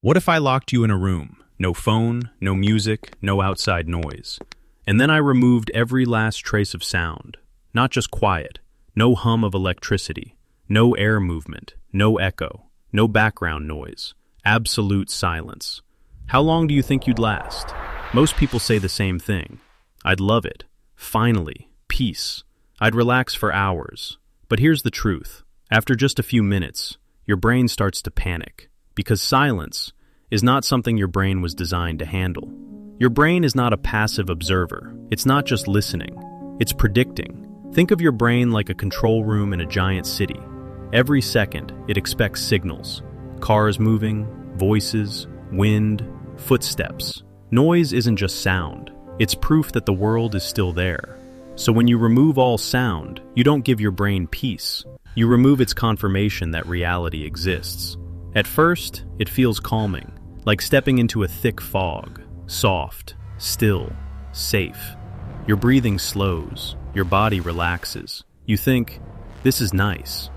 What if I locked you in a room? No phone, no music, no outside noise. And then I removed every last trace of sound. Not just quiet, no hum of electricity, no air movement, no echo, no background noise. Absolute silence. How long do you think you'd last? Most people say the same thing. I'd love it. Finally, peace. I'd relax for hours. But here's the truth. After just a few minutes, your brain starts to panic. Because silence is not something your brain was designed to handle. Your brain is not a passive observer. It's not just listening. It's predicting. Think of your brain like a control room in a giant city. Every second, it expects signals. Cars moving, voices, wind, footsteps. Noise isn't just sound. It's proof that the world is still there. So when you remove all sound, you don't give your brain peace. You remove its confirmation that reality exists. At first, it feels calming, like stepping into a thick fog. Soft, still, safe. Your breathing slows, your body relaxes. You think, this is nice.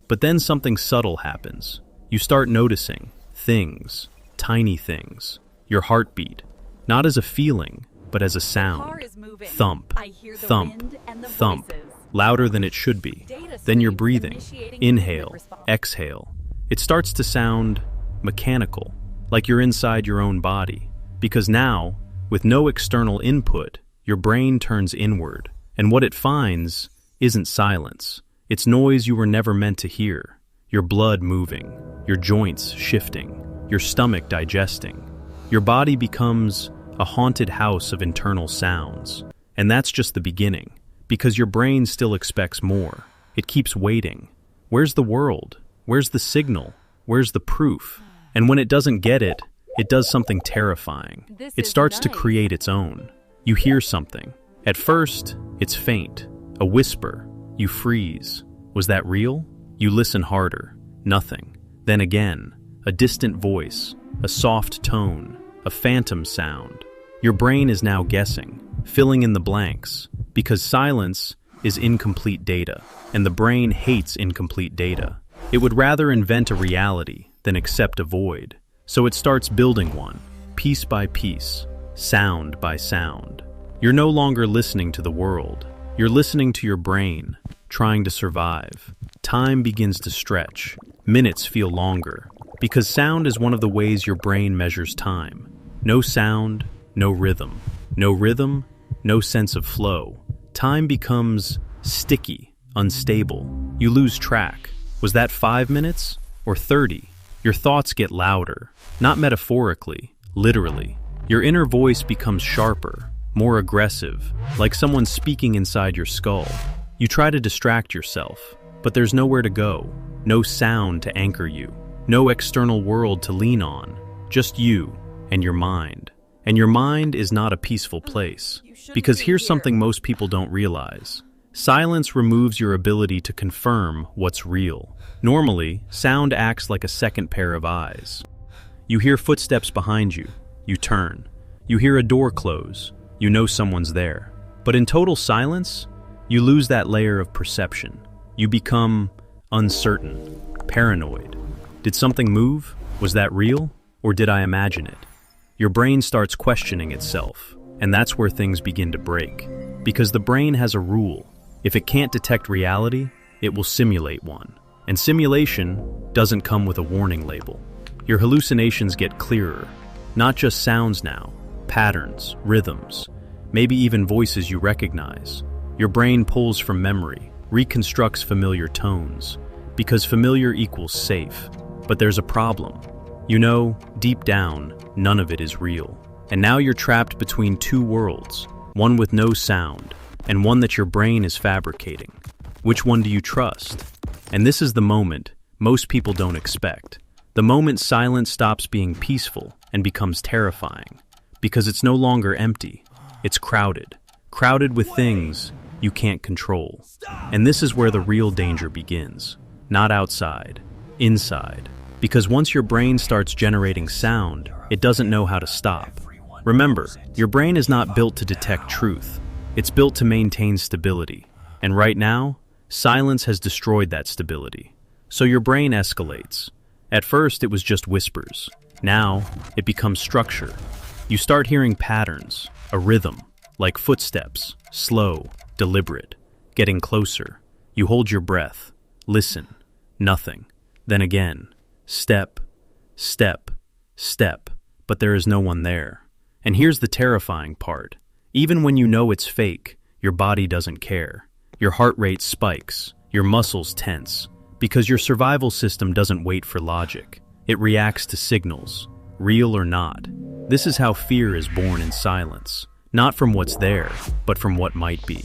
But then something subtle happens. You start noticing things, tiny things. Your heartbeat, not as a feeling, but as a sound. Thump, thump, thump, louder than it should be. Then your breathing, inhale, exhale. It starts to sound mechanical, like you're inside your own body. Because now, with no external input, your brain turns inward. And what it finds isn't silence. It's noise you were never meant to hear. Your blood moving, your joints shifting, your stomach digesting. Your body becomes a haunted house of internal sounds. And that's just the beginning. Because your brain still expects more. It keeps waiting. Where's the world? Where's the signal? Where's the proof? And when it doesn't get it, it does something terrifying. It starts to create its own. You hear something. At first, it's faint, a whisper. You freeze. Was that real? You listen harder. Nothing. Then again, a distant voice, a soft tone, a phantom sound. Your brain is now guessing, filling in the blanks, because silence is incomplete data, and the brain hates incomplete data. It would rather invent a reality than accept a void. So it starts building one, piece by piece, sound by sound. You're no longer listening to the world. You're listening to your brain, trying to survive. Time begins to stretch. Minutes feel longer. Because sound is one of the ways your brain measures time. No sound, no rhythm. No rhythm, no sense of flow. Time becomes sticky, unstable. You lose track. Was that 5 minutes or 30? Your thoughts get louder, not metaphorically, literally. Your inner voice becomes sharper, more aggressive, like someone speaking inside your skull. You try to distract yourself, but there's nowhere to go, no sound to anchor you, no external world to lean on, just you and your mind. And your mind is not a peaceful place, because here's something most people don't realize. Silence removes your ability to confirm what's real. Normally, sound acts like a second pair of eyes. You hear footsteps behind you. You turn. You hear a door close. You know someone's there. But in total silence, you lose that layer of perception. You become uncertain, paranoid. Did something move? Was that real? Or did I imagine it? Your brain starts questioning itself. And that's where things begin to break. Because the brain has a rule. If it can't detect reality, it will simulate one. And simulation doesn't come with a warning label. Your hallucinations get clearer. Not just sounds now, patterns, rhythms, maybe even voices you recognize. Your brain pulls from memory, reconstructs familiar tones, because familiar equals safe. But there's a problem. You know, deep down, none of it is real. And now you're trapped between two worlds, one with no sound, and one that your brain is fabricating. Which one do you trust? And this is the moment most people don't expect. The moment silence stops being peaceful and becomes terrifying. Because it's no longer empty. It's crowded. Crowded with things you can't control. And this is where the real danger begins. Not outside, inside. Because once your brain starts generating sound, it doesn't know how to stop. Remember, your brain is not built to detect truth. It's built to maintain stability. And right now, silence has destroyed that stability. So your brain escalates. At first, it was just whispers. Now, it becomes structure. You start hearing patterns, a rhythm, like footsteps, slow, deliberate, getting closer. You hold your breath, listen, nothing. Then again, step, step, step, but there is no one there. And here's the terrifying part. Even when you know it's fake, your body doesn't care. Your heart rate spikes, your muscles tense, because your survival system doesn't wait for logic. It reacts to signals, real or not. This is how fear is born in silence, not from what's there, but from what might be.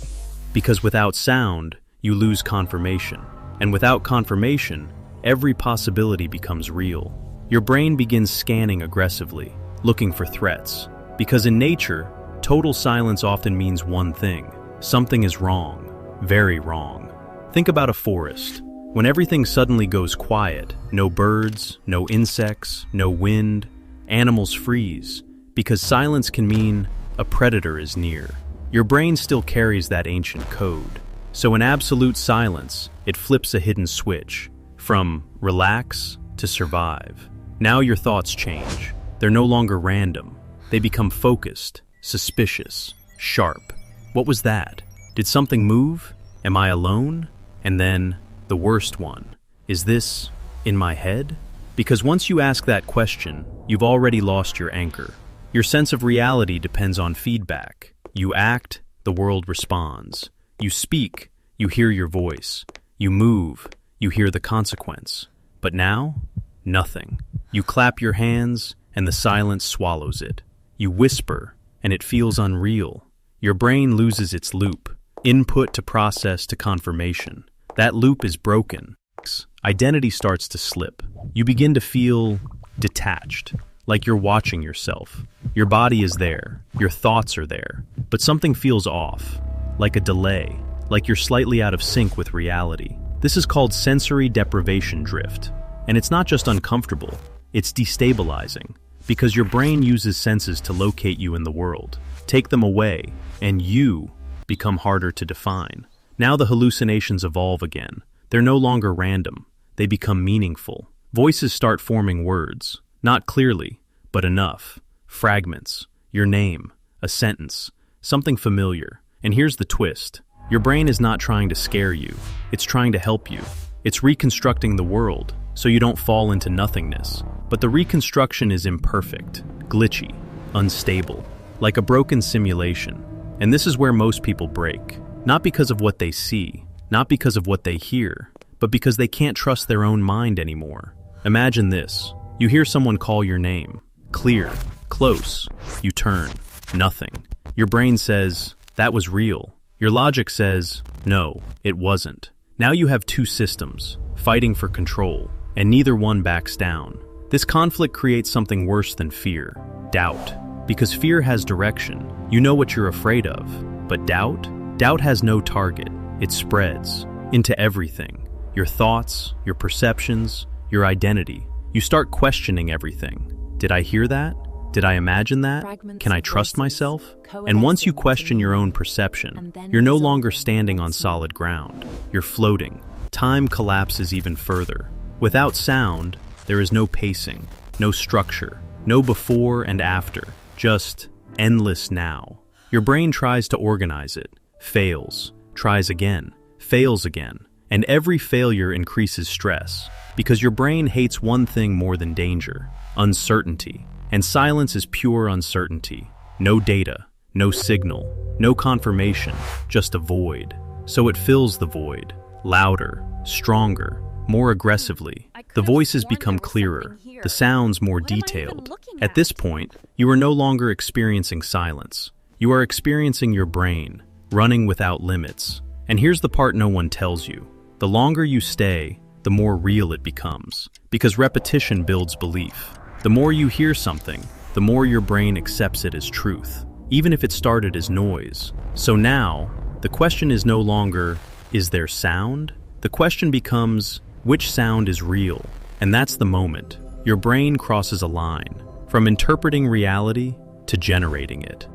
Because without sound, you lose confirmation. And without confirmation, every possibility becomes real. Your brain begins scanning aggressively, looking for threats. Because in nature, total silence often means one thing. Something is wrong, very wrong. Think about a forest. When everything suddenly goes quiet, no birds, no insects, no wind, animals freeze, because silence can mean a predator is near. Your brain still carries that ancient code. So in absolute silence, it flips a hidden switch, from relax to survive. Now your thoughts change. They're no longer random. They become focused, suspicious, sharp. What was that? Did something move? Am I alone? And then, the worst one, is this in my head? Because once you ask that question, you've already lost your anchor. Your sense of reality depends on feedback. You act, the world responds. You speak, you hear your voice. You move, you hear the consequence. But now, nothing. You clap your hands, and the silence swallows it. You whisper, and it feels unreal. Your brain loses its loop, input to process to confirmation. That loop is broken. Identity starts to slip. You begin to feel detached, like you're watching yourself. Your body is there, your thoughts are there, but something feels off, like a delay, like you're slightly out of sync with reality. This is called sensory deprivation drift. And it's not just uncomfortable, it's destabilizing, because your brain uses senses to locate you in the world. Take them away, and you become harder to define. Now the hallucinations evolve again. They're no longer random. They become meaningful. Voices start forming words, not clearly, but enough. Fragments, your name, a sentence, something familiar. And here's the twist. Your brain is not trying to scare you. It's trying to help you. It's reconstructing the world, so you don't fall into nothingness. But the reconstruction is imperfect, glitchy, unstable, like a broken simulation. And this is where most people break. Not because of what they see, not because of what they hear, but because they can't trust their own mind anymore. Imagine this. You hear someone call your name. Clear, close. You turn. Nothing. Your brain says, that was real. Your logic says, no, it wasn't. Now you have two systems, fighting for control, and neither one backs down. This conflict creates something worse than fear, doubt. Because fear has direction. You know what you're afraid of. But doubt? Doubt has no target. It spreads into everything. Your thoughts, your perceptions, your identity. You start questioning everything. Did I hear that? Did I imagine that? Can I trust myself? And once you question your own perception, you're no longer standing on solid ground. You're floating. Time collapses even further. Without sound, there is no pacing, no structure, no before and after, just endless now. Your brain tries to organize it, fails, tries again, fails again, and every failure increases stress, because your brain hates one thing more than danger, uncertainty. And silence is pure uncertainty. No data, no signal, no confirmation, just a void. So it fills the void, louder, stronger, more aggressively. The voices become clearer, the sounds more detailed. At this point, you are no longer experiencing silence. You are experiencing your brain, running without limits. And here's the part no one tells you. The longer you stay, the more real it becomes, because repetition builds belief. The more you hear something, the more your brain accepts it as truth, even if it started as noise. So now, the question is no longer, is there sound? The question becomes, which sound is real? And that's the moment. Your brain crosses a line, from interpreting reality to generating it.